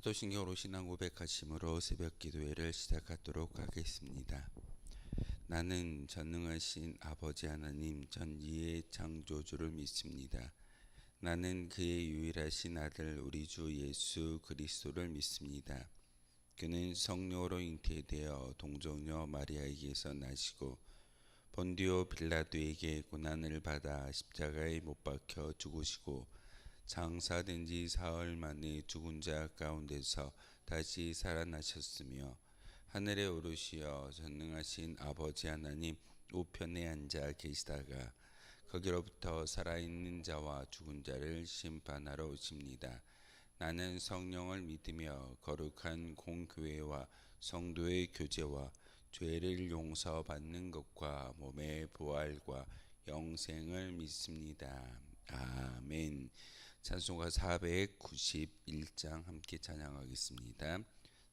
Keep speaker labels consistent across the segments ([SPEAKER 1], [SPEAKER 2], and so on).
[SPEAKER 1] 사도신경으로 신앙 고백하심으로 새벽 기도회를 시작하도록 하겠습니다. 나는 전능하신 아버지 하나님 전지의 창조주를 믿습니다. 나는 그의 유일하신 아들 우리 주 예수 그리스도를 믿습니다. 그는 성령으로 잉태되어 동정녀 마리아에게서 나시고 본디오 빌라도에게 고난을 받아 십자가에 못 박혀 죽으시고 장사된 지 사흘 만에 죽은 자 가운데서 다시 살아나셨으며 하늘에 오르시어 전능하신 아버지 하나님 우편에 앉아 계시다가 거기로부터 살아있는 자와 죽은 자를 심판하러 오십니다. 나는 성령을 믿으며 거룩한 공교회와 성도의 교제와 죄를 용서받는 것과 몸의 부활과 영생을 믿습니다. 아멘. 찬송가 491장 함께 찬양하겠습니다.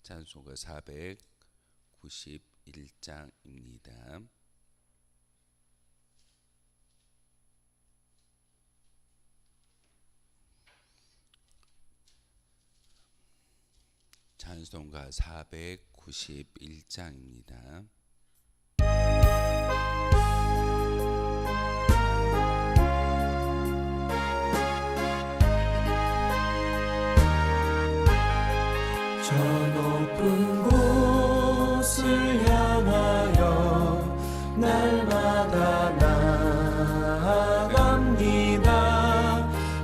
[SPEAKER 1] 찬송가 491장입니다. 찬송가 491장입니다.
[SPEAKER 2] 저 높은 곳을 향하여 날마다 나아갑니다.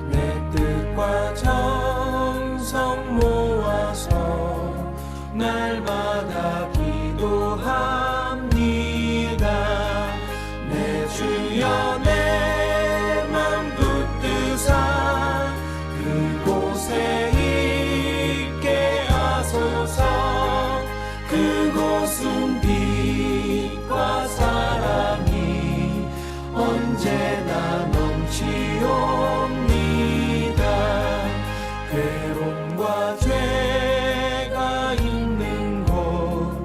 [SPEAKER 2] 내 뜻과 정성 모아서 날마다 기도합니다. 내 주여 내 맘 붙드사 그곳에 그곳은 빛과 사랑이 언제나 넘치옵니다. 괴로움과 죄가 있는 곳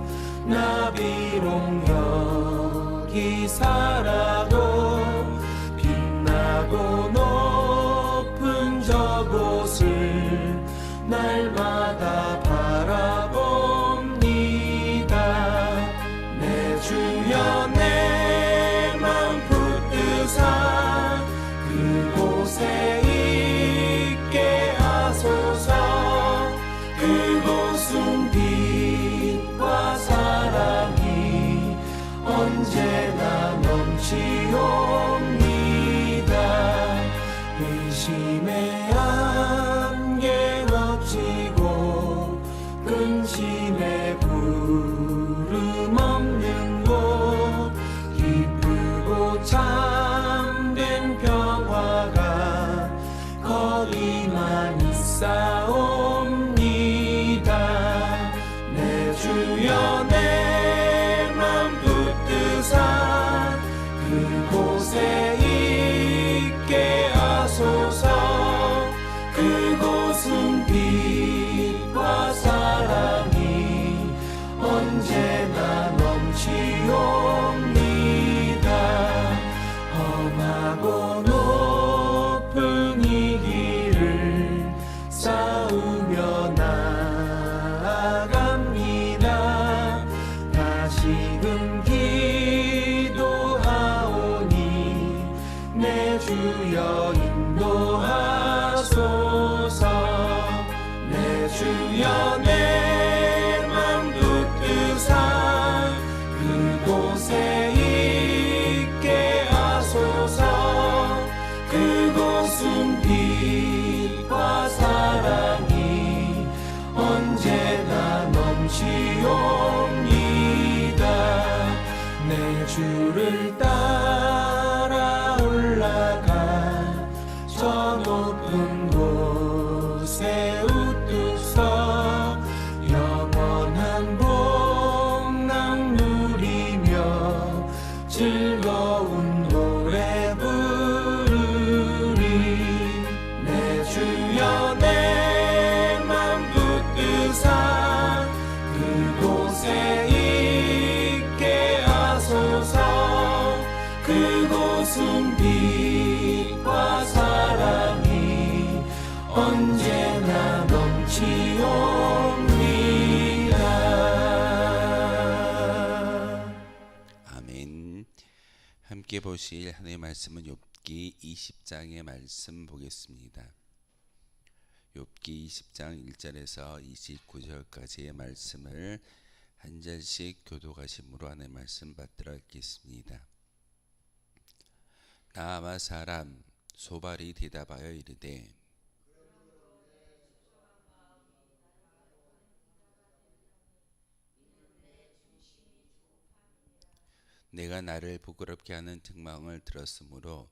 [SPEAKER 2] 나 비록 여기 살아도 빛나고 높은 저곳을 날마다 바라봅니다. 내 주여 내 맘 붙드사 그곳에 있게 하소서. 그곳은 빛과 사랑이 언제나 넘치옵니다. 의심의 안개 덮치고 근심의 구름 없는 곳 기쁘고 참된 평화가 거기만 있사옵니다. 내 주여 내 맘 붙드사 그곳에 있게 하소서. 그곳은 빛과 사랑이 언제나 넘치옵니다. 험하고 높은 이 길을 쌓으며 나아갑니다. 다시금 기도하오니 내 주여 인도하소서. 내 주여 내 맘 붙드사 그곳에 있게 하소서. 그곳은 빛과 사랑이 언제나 넘치옵니다. 내 주를 따라 올라가 저 높은 곳에 우뚝서 영원한 복락 누리며 즐거운 노래 부르리. 내 주여 내 맘 붙드사 그곳에 있게 하소서.
[SPEAKER 1] 함께 보실 하나님의 말씀은 욥기 20장의 말씀 보겠습니다. 욥기 20장 1절에서 29절까지의 말씀을 한 절씩 교독하심으로 하나님의 말씀 받들어 읽겠습니다. 나아마 사람 소발이 대답하여 이르되 내가 나를 부끄럽게 하는 책망을 들었으므로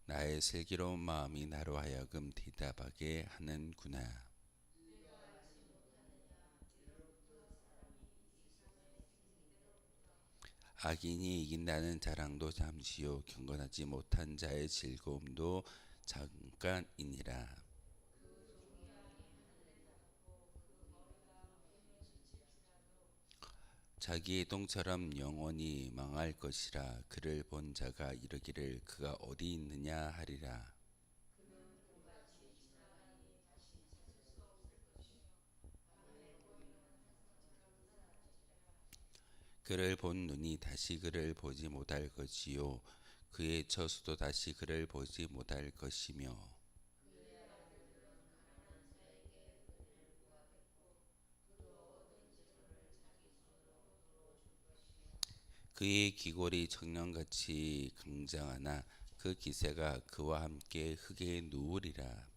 [SPEAKER 1] 나의 슬기로운 마음이 나로 하여금 대답하게 하는구나. 악인이 이긴다는 자랑도 잠시요 경건하지 못한 자의 즐거움도 잠깐이니라. 자기의 똥처럼 영원히 망할 것이라. 그를 본 자가 이르기를 그가 어디 있느냐 하리라. 그를 본 눈이 다시 그를 보지 못할 것이요 그의 처수도 다시 그를 보지 못할 것이며 그의 귀골이 청년같이 강장하나 그 기세가 그와 함께 흙에 누우리라.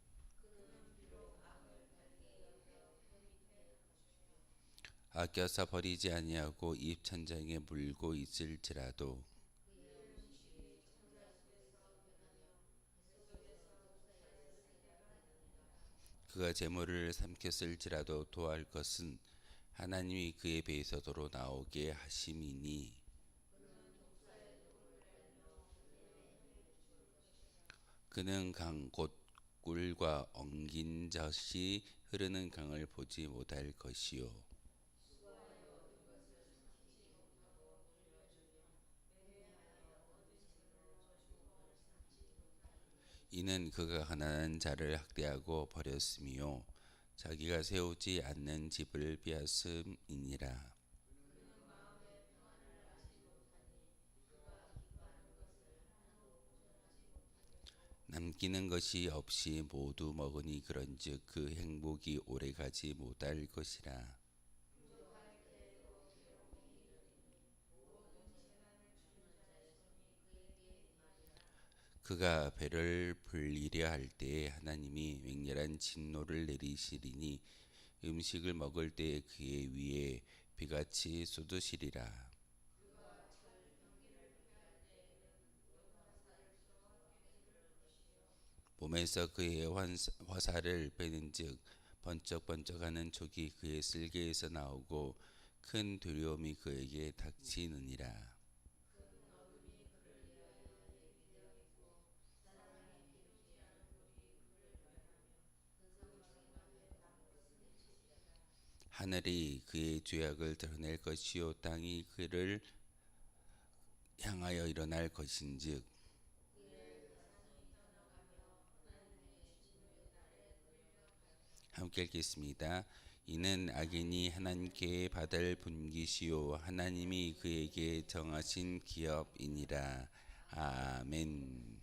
[SPEAKER 1] 아껴서 버리지 아니하고 입 천장에 물고 있을지라도 그가 재물을 삼켰을지라도 도할 것은 하나님이 그의 배에서 도로 나오게 하심이니 그는 강 곧 꿀과 엉긴 젖이 흐르는 강을 보지 못할 것이요 이는 그가 가난한 자를 학대하고 버렸으며 자기가 세우지 않는 집을 빼앗음이니라. 남기는 것이 없이 모두 먹으니 그런즉 그 행복이 오래가지 못할 것이라. 그가 배를 불리려 할 때에 하나님이 맹렬한 진노를 내리시리니 음식을 먹을 때에 그의 위에 비같이 쏟으시리라. 몸에서 그의 화살을 빼는즉 번쩍번쩍하는 촉이 그의 쓸개에서 나오고 큰 두려움이 그에게 닥치느니라. 하늘이 그의 죄악을 드러낼 것이요 땅이 그를 향하여 일어날 것인즉 함께 읽겠습니다. 이는 악인이 하나님께 받을 분깃이요 하나님이 그에게 정하신 기업이니라. 아멘.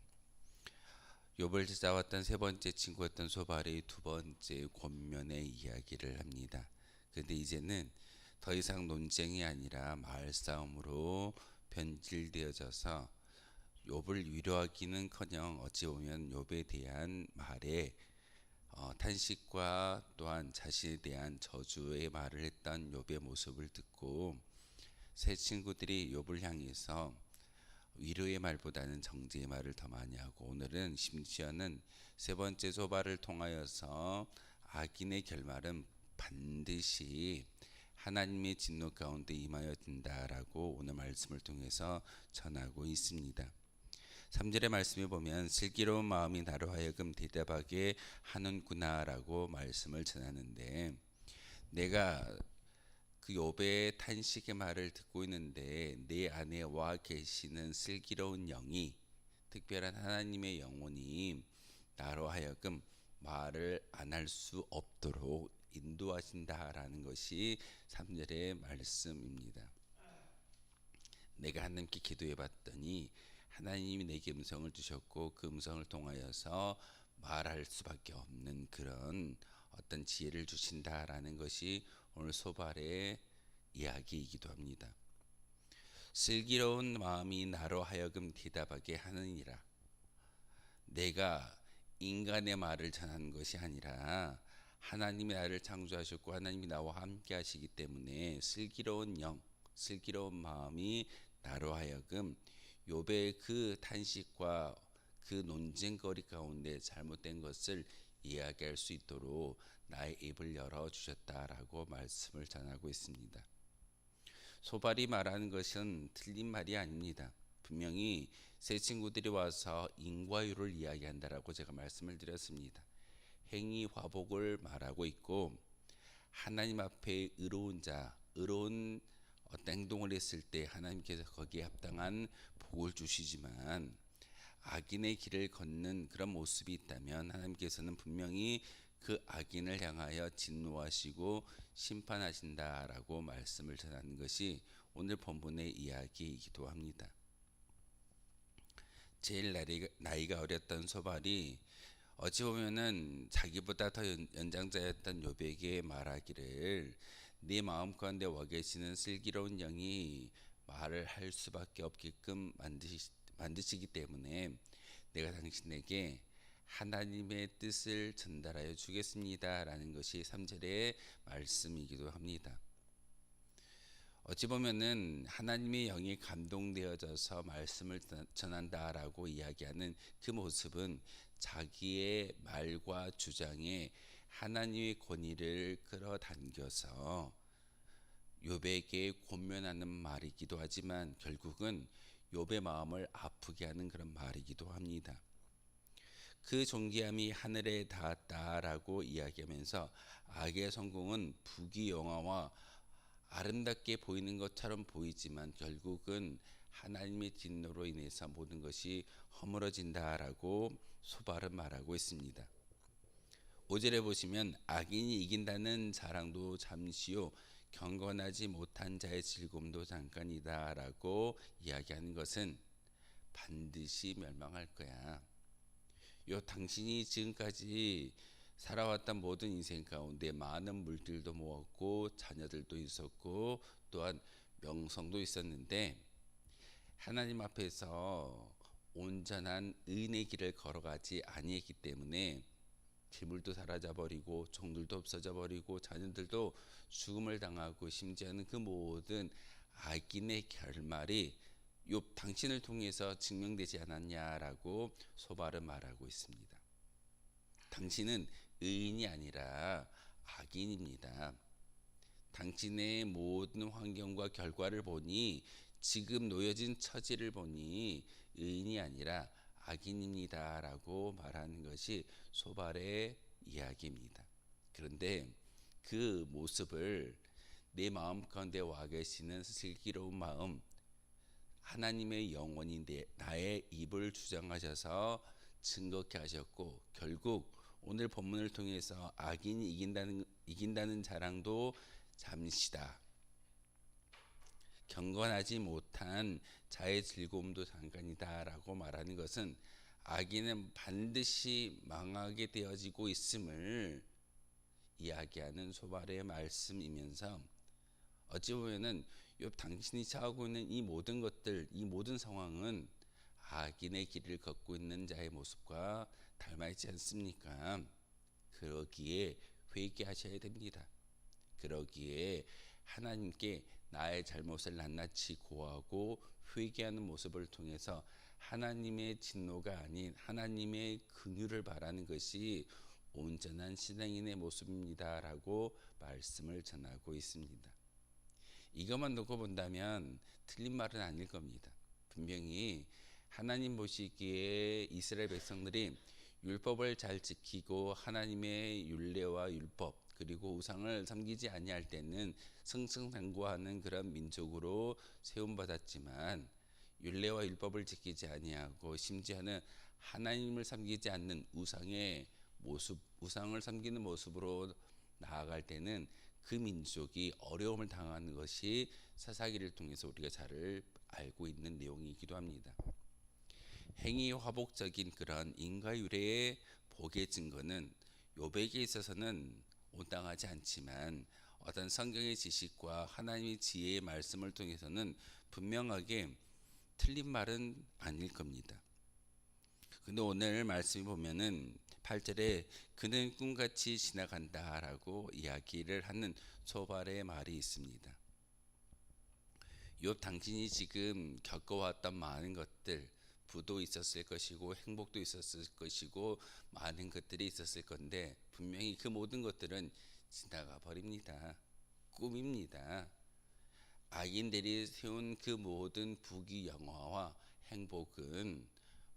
[SPEAKER 1] 욥을 찾아왔던 세 번째 친구였던 소발의 두 번째 권면의 이야기를 합니다. 근데 이제는 더 이상 논쟁이 아니라 말싸움으로 변질되어져서 욥을 위로하기는커녕 어찌 보면 욥에 대한 말에 탄식과 또한 자신에 대한 저주의 말을 했던 욥의 모습을 듣고 세 친구들이 욥을 향해서 위로의 말보다는 정죄의 말을 더 많이 하고 오늘은 심지어는 세 번째 소발을 통하여서 악인의 결말은 반드시 하나님의 진노 가운데 임하여 든다라고 오늘 말씀을 통해서 전하고 있습니다. 3절의 말씀에 보면 슬기로운 마음이 나로 하여금 대답하게 하는구나 라고 말씀을 전하는데 내가 그 욥의 탄식의 말을 듣고 있는데 내 안에 와 계시는 슬기로운 영이 특별한 하나님의 영혼이 나로 하여금 말을 안 할 수 없도록 인도하신다라는 것이 3절의 말씀입니다. 내가 하나님께 기도해 봤더니 하나님이 내게 음성을 주셨고 그 음성을 통하여서 말할 수밖에 없는 그런 어떤 지혜를 주신다라는 것이 오늘 소발의 이야기이기도 합니다. 슬기로운 마음이 나로 하여금 대답하게 하느니라. 내가 인간의 말을 전하는 것이 아니라 하나님이 나를 창조하셨고 하나님이 나와 함께 하시기 때문에 슬기로운 영, 슬기로운 마음이 나로 하여금 욥의 그 탄식과 그 논쟁거리 가운데 잘못된 것을 이야기할 수 있도록 나의 입을 열어주셨다라고 말씀을 전하고 있습니다. 소발이 말하는 것은 틀린 말이 아닙니다. 분명히 새 친구들이 와서 인과율을 이야기한다라고 제가 말씀을 드렸습니다. 행위 화복을 말하고 있고 하나님 앞에 의로운 자, 의로운 행동을 했을 때 하나님께서 거기에 합당한 복을 주시지만 악인의 길을 걷는 그런 모습이 있다면 하나님께서는 분명히 그 악인을 향하여 진노하시고 심판하신다라고 말씀을 전하는 것이 오늘 본문의 이야기이기도 합니다. 제일 나이가 어렸던 소발이 어찌 보면은 자기보다 더 연장자였던 욥에게 말하기를 네 마음 가운데 와 계시는 슬기로운 영이 말을 할 수밖에 없게끔 만드시기 때문에 내가 당신에게 하나님의 뜻을 전달하여 주겠습니다 라는 것이 3절의 말씀이기도 합니다. 어찌 보면은 하나님의 영이 감동되어져서 말씀을 전한다라고 이야기하는 그 모습은 자기의 말과 주장에 하나님의 권위를 끌어당겨서 욥에게 권면하는 말이기도 하지만 결국은 욥의 마음을 아프게 하는 그런 말이기도 합니다. 그 존귀함이 하늘에 닿았다라고 이야기하면서 악의 성공은 부귀영화와 아름답게 보이는 것처럼 보이지만 결국은 하나님의 진노로 인해서 모든 것이 허물어진다라고 소발은 말하고 있습니다. 5절에 보시면 악인이 이긴다는 자랑도 잠시요 경건하지 못한 자의 즐거움도 잠깐이다라고 이야기하는 것은 반드시 멸망할 거야. 당신이 지금까지 살아왔던 모든 인생 가운데 많은 물질도 모았고 자녀들도 있었고 또한 명성도 있었는데 하나님 앞에서 온전한 의인의 길을 걸어가지 아니했기 때문에 재물도 사라져 버리고 종들도 없어져 버리고 자녀들도 죽음을 당하고 심지어는 그 모든 악인의 결말이 욥 당신을 통해서 증명되지 않았냐라고 소발은 말하고 있습니다. 당신은 의인이 아니라 악인입니다. 당신의 모든 환경과 결과를 보니 지금 놓여진 처지를 보니 의인이 아니라 악인입니다 라고 말하는 것이 소발의 이야기입니다. 그런데 그 모습을 내 마음 가운데 와 계시는 슬기로운 마음 하나님의 영혼이 나의 입을 주장하셔서 증거케 하셨고 결국 오늘 본문을 통해서 악인이 이긴다는 자랑도 잠시다. 경건하지 못한 자의 즐거움도 잠깐이다 라고 말하는 것은 악인은 반드시 망하게 되어지고 있음을 이야기하는 소발의 말씀이면서 어찌 보면은 당신이 처하고 있는 이 모든 것들, 이 모든 상황은 악인의 길을 걷고 있는 자의 모습과 닮아 있지 않습니까? 그러기에 회개하셔야 됩니다. 그러기에 하나님께 나의 잘못을 낱낱이 고하고 회개하는 모습을 통해서 하나님의 진노가 아닌 하나님의 긍휼을 바라는 것이 온전한 신앙인의 모습입니다 라고 말씀을 전하고 있습니다. 이것만 놓고 본다면 틀린 말은 아닐 겁니다. 분명히 하나님 보시기에 이스라엘 백성들이 율법을 잘 지키고 하나님의 율례와 율법 그리고 우상을 섬기지 아니할 때는 승승장구하는 그런 민족으로 세움받았지만 율례와 율법을 지키지 아니하고 심지어는 하나님을 섬기지 않는 우상의 모습, 우상을 섬기는 모습으로 나아갈 때는 그 민족이 어려움을 당하는 것이 사사기를 통해서 우리가 잘 알고 있는 내용이기도 합니다. 행위 화복적인 그런 인과율의 복의 증거는 욥에게 있어서는 온당하지 않지만 어떤 성경의 지식과 하나님의 지혜의 말씀을 통해서는 분명하게 틀린 말은 아닐 겁니다. 근데 오늘 말씀이 보면은 8절에 그는 꿈같이 지나간다라고 이야기를 하는 소발의 말이 있습니다. 욥 당신이 지금 겪어왔던 많은 것들, 부도 있었을 것이고 행복도 있었을 것이고 많은 것들이 있었을 건데 분명히 그 모든 것들은 지나가 버립니다. 꿈입니다. 악인들이 세운 그 모든 부귀 영화와 행복은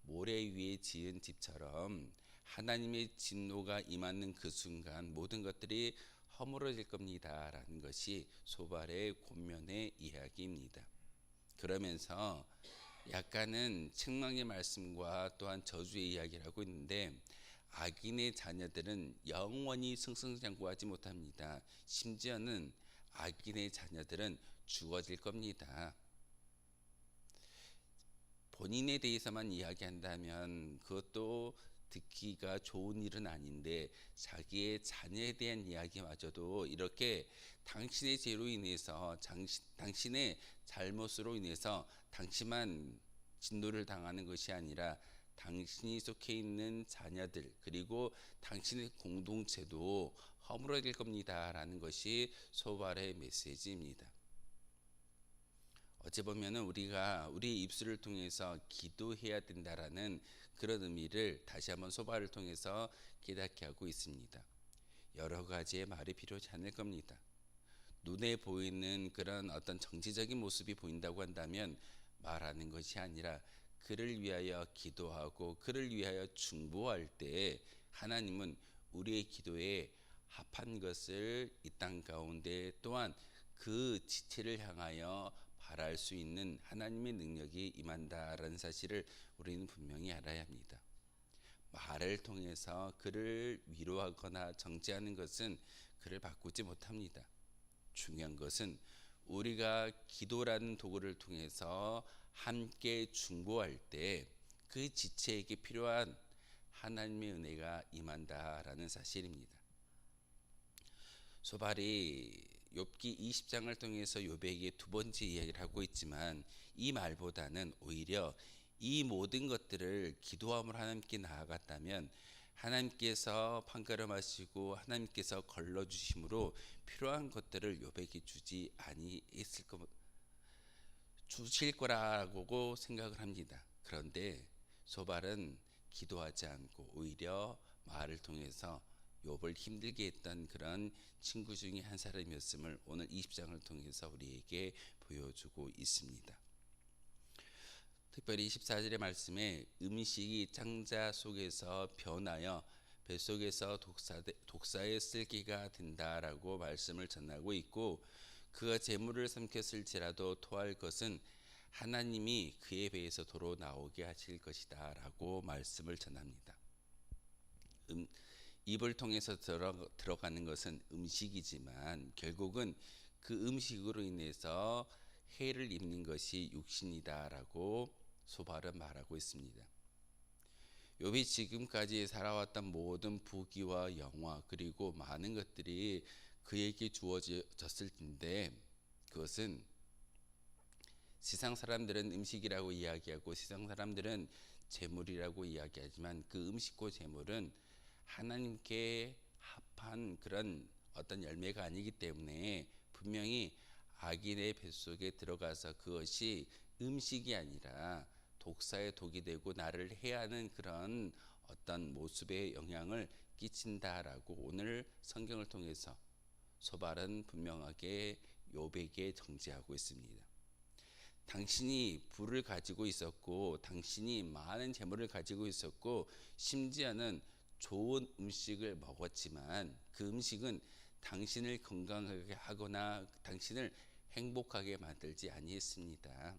[SPEAKER 1] 모래 위에 지은 집처럼 하나님의 진노가 임하는 그 순간 모든 것들이 허물어질 겁니다 라는 것이 소발의 권면의 이야기입니다. 그러면서 약간은 책망의 말씀과 또한 저주의 이야기를 하고 있는데 악인의 자녀들은 영원히 승승장구하지 못합니다. 심지어는 악인의 자녀들은 죽어질 겁니다. 본인에 대해서만 이야기한다면 그것도 듣기가 좋은 일은 아닌데 자기의 자녀에 대한 이야기마저도 이렇게 당신의 죄로 인해서 당신의 잘못으로 인해서 당신만 진노를 당하는 것이 아니라 당신이 속해 있는 자녀들 그리고 당신의 공동체도 허물어질 겁니다 라는 것이 소발의 메시지입니다. 어찌 보면은 우리가 우리의 입술을 통해서 기도해야 된다라는 그런 의미를 다시 한번 소발을 통해서 깨닫게 하고 있습니다. 여러 가지의 말이 필요하지 않을 겁니다. 눈에 보이는 그런 어떤 정치적인 모습이 보인다고 한다면 말하는 것이 아니라 그를 위하여 기도하고 그를 위하여 중보할 때 하나님은 우리의 기도에 합한 것을 이 땅 가운데 또한 그 지체를 향하여 바랄 수 있는 하나님의 능력이 임한다라는 사실을 우리는 분명히 알아야 합니다. 말을 통해서 그를 위로하거나 정죄하는 것은 그를 바꾸지 못합니다. 중요한 것은 우리가 기도라는 도구를 통해서 함께 중보할 때 그 지체에게 필요한 하나님의 은혜가 임한다라는 사실입니다. 소발이 욥기 20장을 통해서 욥에게 두 번째 이야기를 하고 있지만 이 말보다는 오히려 이 모든 것들을 기도함으로 하나님께 나아갔다면 하나님께서 판가름하시고 하나님께서 걸러주심으로 필요한 것들을 욥에게 주실 거라고 생각을 합니다. 그런데 소발은 기도하지 않고 오히려 말을 통해서 욥을 힘들게 했던 그런 친구 중에 한 사람이었음을 오늘 20장을 통해서 우리에게 보여주고 있습니다. 특별히 14절의 말씀에 음식이 창자 속에서 변하여 뱃속에서 독사의 쓸개가 된다라고 말씀을 전하고 있고 그가 재물을 삼켰을지라도 토할 것은 하나님이 그의 배에서 도로 나오게 하실 것이다 라고 말씀을 전합니다. 입을 통해서 들어가는 것은 음식이지만 결국은 그 음식으로 인해서 해를 입는 것이 육신이다라고 소발은 말하고 있습니다. 욥이 지금까지 살아왔던 모든 부귀와 영화 그리고 많은 것들이 그에게 주어졌을 텐데 그것은 세상 사람들은 음식이라고 이야기하고 세상 사람들은 재물이라고 이야기하지만 그 음식과 재물은 하나님께 합한 그런 어떤 열매가 아니기 때문에 분명히 악인의 뱃속에 들어가서 그것이 음식이 아니라 독사의 독이 되고 나를 해하는 그런 어떤 모습의 영향을 끼친다라고 오늘 성경을 통해서 소발은 분명하게 욥에게 정죄하고 있습니다. 당신이 부를 가지고 있었고 당신이 많은 재물을 가지고 있었고 심지어는 좋은 음식을 먹었지만 그 음식은 당신을 건강하게 하거나 당신을 행복하게 만들지 아니했습니다.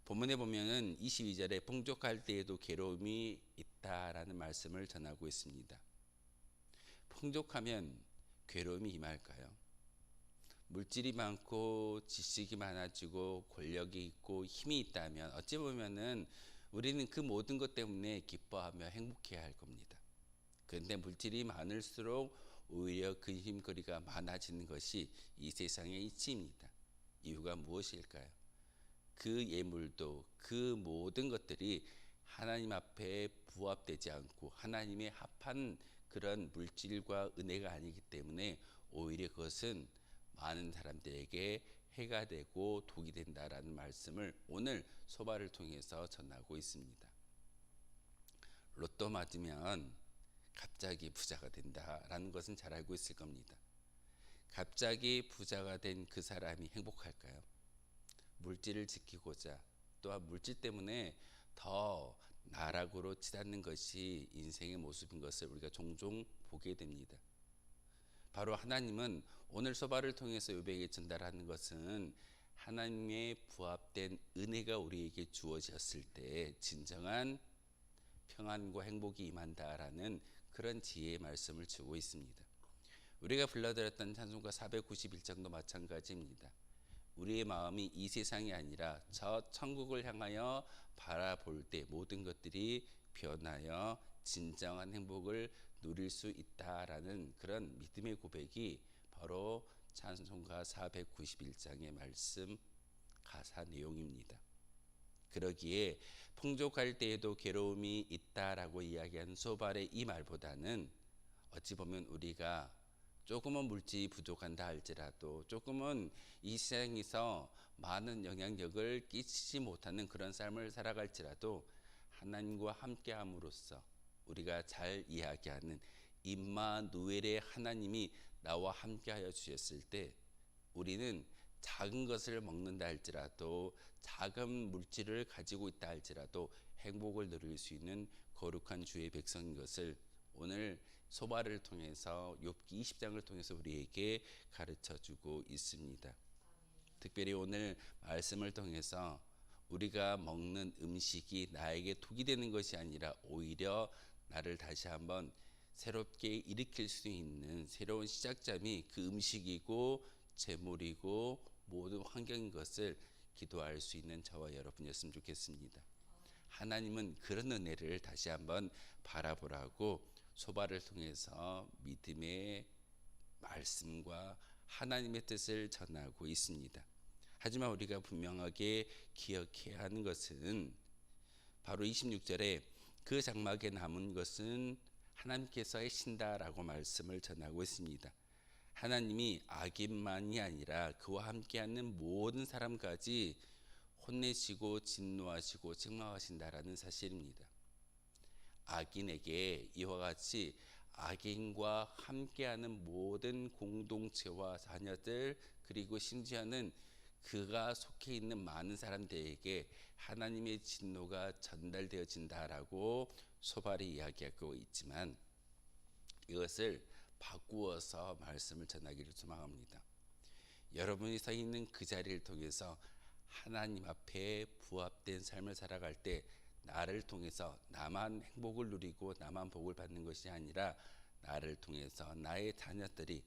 [SPEAKER 1] 본문에 보면은 22절에 풍족할 때에도 괴로움이 있다라는 말씀을 전하고 있습니다. 풍족하면 괴로움이 임할까요? 물질이 많고 지식이 많아지고 권력이 있고 힘이 있다면 어찌 보면은 우리는 그 모든 것 때문에 기뻐하며 행복해야 할 겁니다. 그런데 물질이 많을수록 오히려 근심거리가 많아지는 것이 이 세상의 이치입니다. 이유가 무엇일까요? 그 예물도 그 모든 것들이 하나님 앞에 부합되지 않고 하나님의 합한 그런 물질과 은혜가 아니기 때문에 오히려 그것은 많은 사람들에게 해가 되고 독이 된다라는 말씀을 오늘 소바를 통해서 전하고 있습니다. 로또 맞으면 갑자기 부자가 된다라는 것은 잘 알고 있을 겁니다. 갑자기 부자가 된 그 사람이 행복할까요? 물질을 지키고자 또한 물질 때문에 더 나락으로 치닫는 것이 인생의 모습인 것을 우리가 종종 보게 됩니다. 바로 하나님은 오늘 소바를 통해서 욥에게 전달하는 것은 하나님의 부합된 은혜가 우리에게 주어졌을 때 진정한 평안과 행복이 임한다라는 그런 지혜의 말씀을 주고 있습니다. 우리가 불러드렸던 찬송가 491장도 마찬가지입니다. 우리의 마음이 이 세상이 아니라 저 천국을 향하여 바라볼 때 모든 것들이 변하여 진정한 행복을 누릴 수 있다라는 그런 믿음의 고백이 바로 찬송가 491장의 말씀 가사 내용입니다. 그러기에 풍족할 때에도 괴로움이 있다라고 이야기한 소발의 이 말보다는 어찌 보면 우리가 조금은 물질이 부족한다 할지라도 조금은 이 세상에서 많은 영향력을 끼치지 못하는 그런 삶을 살아갈지라도 하나님과 함께함으로써 우리가 잘 이야기하는 임마누엘의 하나님이 나와 함께하여 주셨을 때 우리는 작은 것을 먹는다 할지라도 작은 물질을 가지고 있다 할지라도 행복을 누릴 수 있는 거룩한 주의 백성인 것을 오늘 소바를 통해서 욥기 20장을 통해서 우리에게 가르쳐주고 있습니다. 특별히 오늘 말씀을 통해서 우리가 먹는 음식이 나에게 독이 되는 것이 아니라 오히려 나를 다시 한번 새롭게 일으킬 수 있는 새로운 시작점이 그 음식이고 재물이고 모든 환경인 것을 기도할 수 있는 저와 여러분이었으면 좋겠습니다. 하나님은 그런 은혜를 다시 한번 바라보라고 소바를 통해서 믿음의 말씀과 하나님의 뜻을 전하고 있습니다. 하지만 우리가 분명하게 기억해야 하는 것은 바로 26절에 그 장막에 남은 것은 하나님께서 하신다라고 말씀을 전하고 있습니다. 하나님이 악인만이 아니라 그와 함께하는 모든 사람까지 혼내시고 진노하시고 책망하신다라는 사실입니다. 악인에게 이와 같이 악인과 함께하는 모든 공동체와 자녀들 그리고 심지어는 그가 속해 있는 많은 사람들에게 하나님의 진노가 전달되어진다라고 소발이 이야기하고 있지만 이것을 바꾸어서 말씀을 전하기를 소망합니다. 여러분이 서 있는 그 자리를 통해서 하나님 앞에 부합된 삶을 살아갈 때 나를 통해서 나만 행복을 누리고 나만 복을 받는 것이 아니라 나를 통해서 나의 자녀들이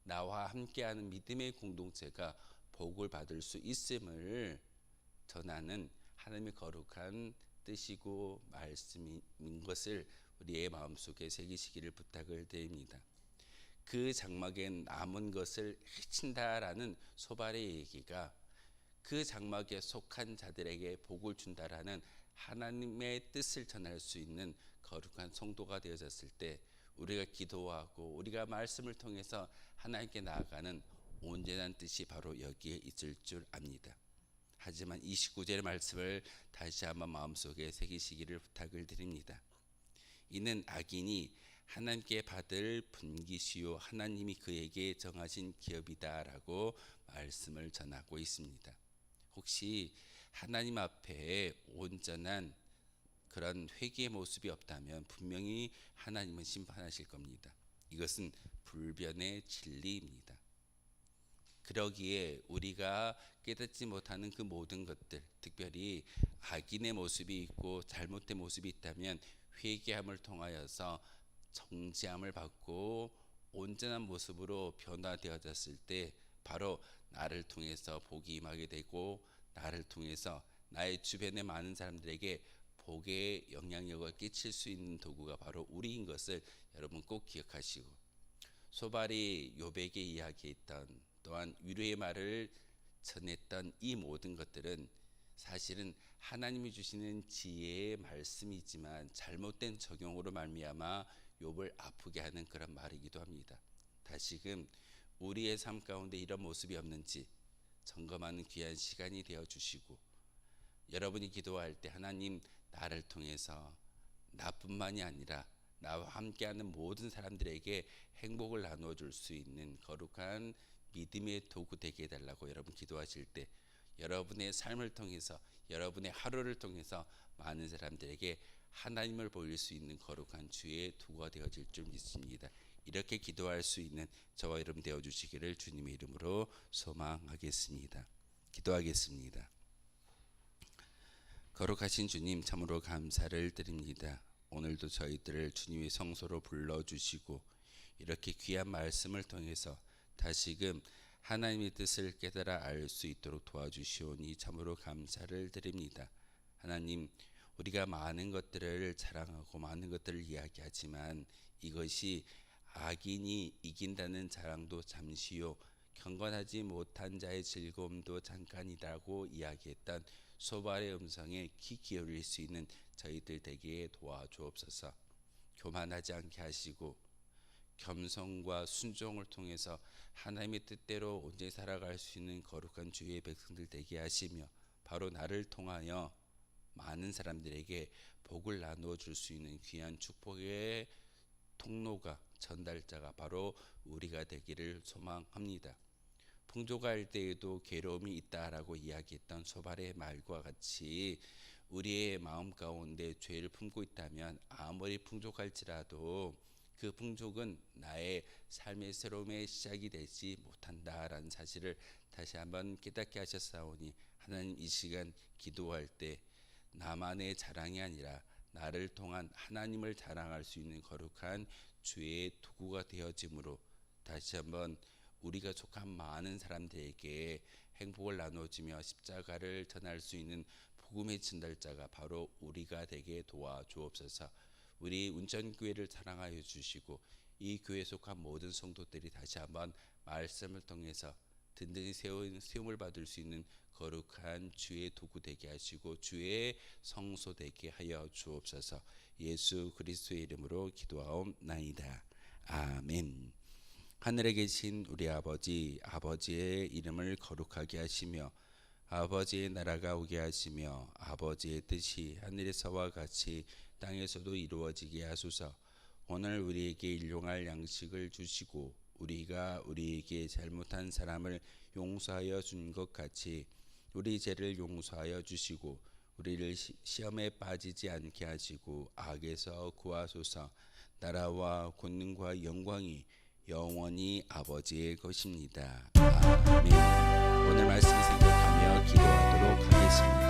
[SPEAKER 1] 나와 함께하는 믿음의 공동체가 복을 받을 수 있음을 전하는 하나님의 거룩한 뜻이고 말씀인 것을 우리의 마음속에 새기시기를 부탁을 드립니다. 그 장막에 남은 것을 해친다라는 소발의 얘기가 그 장막에 속한 자들에게 복을 준다라는 하나님의 뜻을 전할 수 있는 거룩한 성도가 되어졌을 때 우리가 기도하고 우리가 말씀을 통해서 하나님께 나아가는 온전한 뜻이 바로 여기에 있을 줄 압니다. 하지만 29절의 말씀을 다시 한번 마음속에 새기시기를 부탁을 드립니다. 이는 악인이 하나님께 받을 분깃이요 하나님이 그에게 정하신 기업이다라고 말씀을 전하고 있습니다. 혹시 하나님 앞에 온전한 그런 회개의 모습이 없다면 분명히 하나님은 심판하실 겁니다. 이것은 불변의 진리입니다. 그러기에 우리가 깨닫지 못하는 그 모든 것들, 특별히 악인의 모습이 있고 잘못된 모습이 있다면 회개함을 통하여서 정죄함을 받고 온전한 모습으로 변화되어졌을 때 바로 나를 통해서 복이 임하게 되고 나를 통해서 나의 주변의 많은 사람들에게 복에 영향력을 끼칠 수 있는 도구가 바로 우리인 것을 여러분 꼭 기억하시고, 소발이 욥에게 이야기했던, 또한 위로의 말을 전했던 이 모든 것들은 사실은 하나님이 주시는 지혜의 말씀이지만 잘못된 적용으로 말미암아 욥을 아프게 하는 그런 말이기도 합니다. 다시금 우리의 삶 가운데 이런 모습이 없는지 점검하는 귀한 시간이 되어 주시고, 여러분이 기도할 때 하나님, 나를 통해서 나뿐만이 아니라 나와 함께하는 모든 사람들에게 행복을 나누어 줄 수 있는 거룩한 믿음의 도구 되게 해달라고 여러분 기도하실 때, 여러분의 삶을 통해서, 여러분의 하루를 통해서 많은 사람들에게 하나님을 보일 수 있는 거룩한 주의 도구가 되어질 줄 믿습니다. 이렇게 기도할 수 있는 저와 여러분 되어주시기를 주님의 이름으로 소망하겠습니다. 기도하겠습니다. 거룩하신 주님, 참으로 감사를 드립니다. 오늘도 저희들을 주님의 성소로 불러주시고 이렇게 귀한 말씀을 통해서 다시금 하나님의 뜻을 깨달아 알 수 있도록 도와주시오니 참으로 감사를 드립니다. 하나님, 우리가 많은 것들을 자랑하고 많은 것들을 이야기하지만 이것이 악인이 이긴다는 자랑도 잠시요, 경건하지 못한 자의 즐거움도 잠깐이라고 이야기했던 소발의 음성에 귀 기울일 수 있는 저희들 되게 도와주옵소서. 교만하지 않게 하시고 겸손과 순종을 통해서 하나님의 뜻대로 온전히 살아갈 수 있는 거룩한 주의 백성들 되게 하시며, 바로 나를 통하여 많은 사람들에게 복을 나누어 줄 수 있는 귀한 축복의 통로가, 전달자가 바로 우리가 되기를 소망합니다. 풍족할 때에도 괴로움이 있다라고 이야기했던 소발의 말과 같이 우리의 마음 가운데 죄를 품고 있다면 아무리 풍족할지라도 그 풍족은 나의 삶의 새로움의 시작이 되지 못한다라는 사실을 다시 한번 깨닫게 하셨사오니, 하나님, 이 시간 기도할 때 나만의 자랑이 아니라 나를 통한 하나님을 자랑할 수 있는 거룩한 주의 도구가 되어짐으로 다시 한번 우리가 속한 많은 사람들에게 행복을 나눠주며 십자가를 전할 수 있는 복음의 전달자가 바로 우리가 되게 도와주옵소서. 우리 운전교회를 사랑하여 주시고 이 교회에 속한 모든 성도들이 다시 한번 말씀을 통해서 든든히 세움을 받을 수 있는 거룩한 주의 도구 되게 하시고 주의 성소 되게 하여 주옵소서. 예수 그리스도의 이름으로 기도하옵나이다. 아멘. 하늘에 계신 우리 아버지, 아버지의 이름을 거룩하게 하시며 아버지의 나라가 오게 하시며 아버지의 뜻이 하늘에서와 같이 땅에서도 이루어지게 하소서. 오늘 우리에게 일용할 양식을 주시고 우리가 우리에게 잘못한 사람을 용서하여 준 것 같이 우리 죄를 용서하여 주시고 우리를 시험에 빠지지 않게 하시고 악에서 구하소서. 나라와 권능과 영광이 영원히 아버지의 것입니다. 아멘. 오늘 말씀 생각하며 기도하도록 하겠습니다.